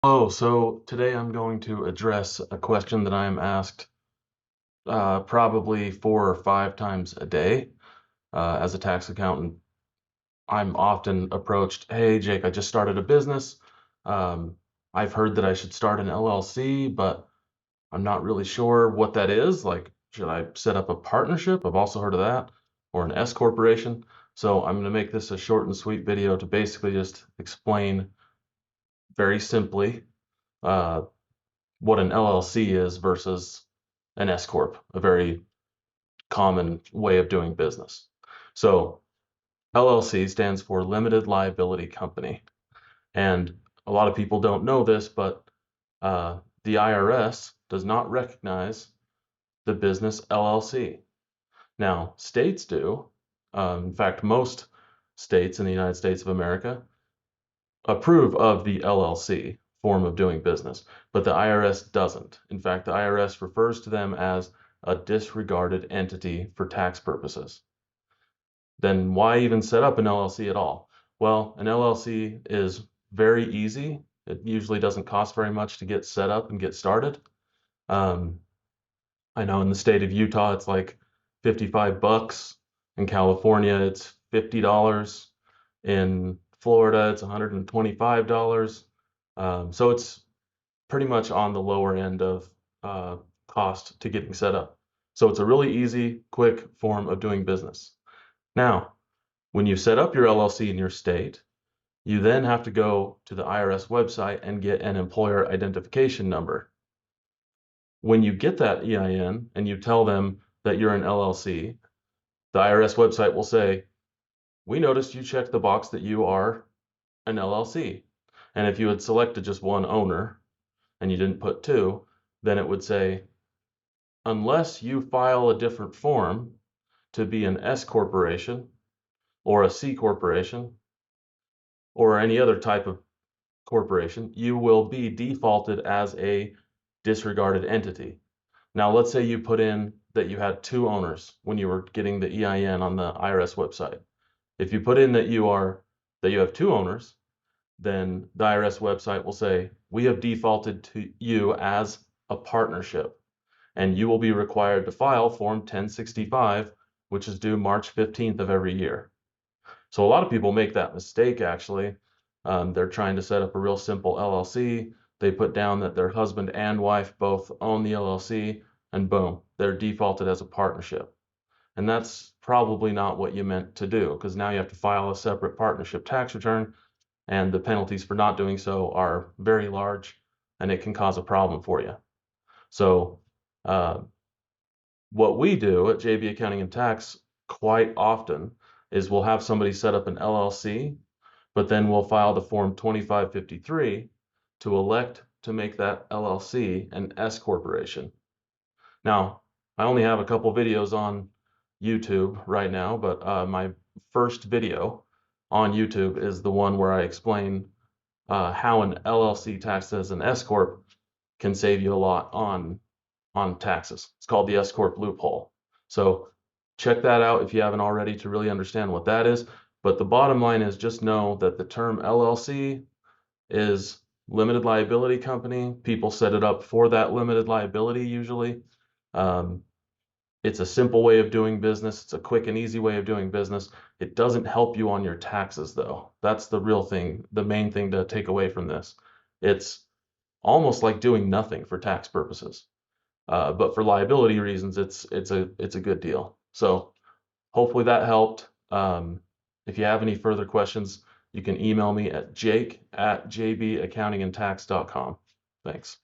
Oh, so today I'm going to address a question that I am asked probably 4 or 5 times a day. As a tax accountant, I'm often approached, "Hey, Jake, I just started a business. Um, I've heard that I should start an LLC, but I'm not really sure what that is. Like, should I set up a partnership? I've also heard of that, or an S corporation." So I'm going to make this a short and sweet video to basically just explain very simply uh, what an LLC is versus an S corp, a very common way of doing business. So LLC stands for Limited Liability Company. And a lot of people don't know this, but the IRS does not recognize the business LLC. Now, states do. In fact, most states in the United States of America approve of the LLC form of doing business, but the IRS doesn't. In fact, the IRS refers to them as a disregarded entity for tax purposes. Then why even set up an LLC at all? Well, an LLC is very easy. It usually doesn't cost very much to get set up and get started. Um, I know in the state of Utah, it's like 55 bucks. In California, it's $50. In Florida, it's $125. So it's pretty much on the lower end of uh, cost to getting set up. So it's a really easy, quick form of doing business. Now, when you set up your LLC in your state, you then have to go to the IRS website and get an employer identification number. When you get that EIN and you tell them that you're an LLC, the IRS website will say, "We noticed you checked the box that you are an LLC." And if you had selected just one owner and you didn't put two, then it would say, "Unless you file a different form to be an S corporation or a C corporation or any other type of corporation, you will be defaulted as a disregarded entity." Now, let's say you put in that you had two owners when you were getting the EIN on the IRS website. If you put in that you have two owners, then the IRS website will say, "We have defaulted to you as a partnership, and you will be required to file Form 1065, which is due March 15th of every year." So a lot of people make that mistake, actually. They're trying to set up a real simple LLC. They put down that their husband and wife both own the LLC, and boom, they're defaulted as a partnership. And that's probably not what you meant to do, because now you have to file a separate partnership tax return, and the penalties for not doing so are very large, and it can cause a problem for you. So, uh, what we do at JB Accounting and Tax quite often is we'll have somebody set up an LLC, but then we'll file the Form 2553 to elect to make that LLC an S corporation. Now, I only have a couple videos on YouTube right now, but my first video on YouTube is the one where I explain how an LLC taxed as an S corp can save you a lot on taxes. It's called the S corp loophole. So check that out if you haven't already to really understand what that is. But the bottom line is just know that the term LLC is limited liability company. People set it up for that limited liability usually. Um, it's a simple way of doing business. It's a quick and easy way of doing business. It doesn't help you on your taxes, though. That's the real thing, the main thing to take away from this. It's almost like doing nothing for tax purposes. But for liability reasons, it's a good deal. So hopefully that helped. If you have any further questions, you can email me at jake@jbaccountingandtax.com. Thanks.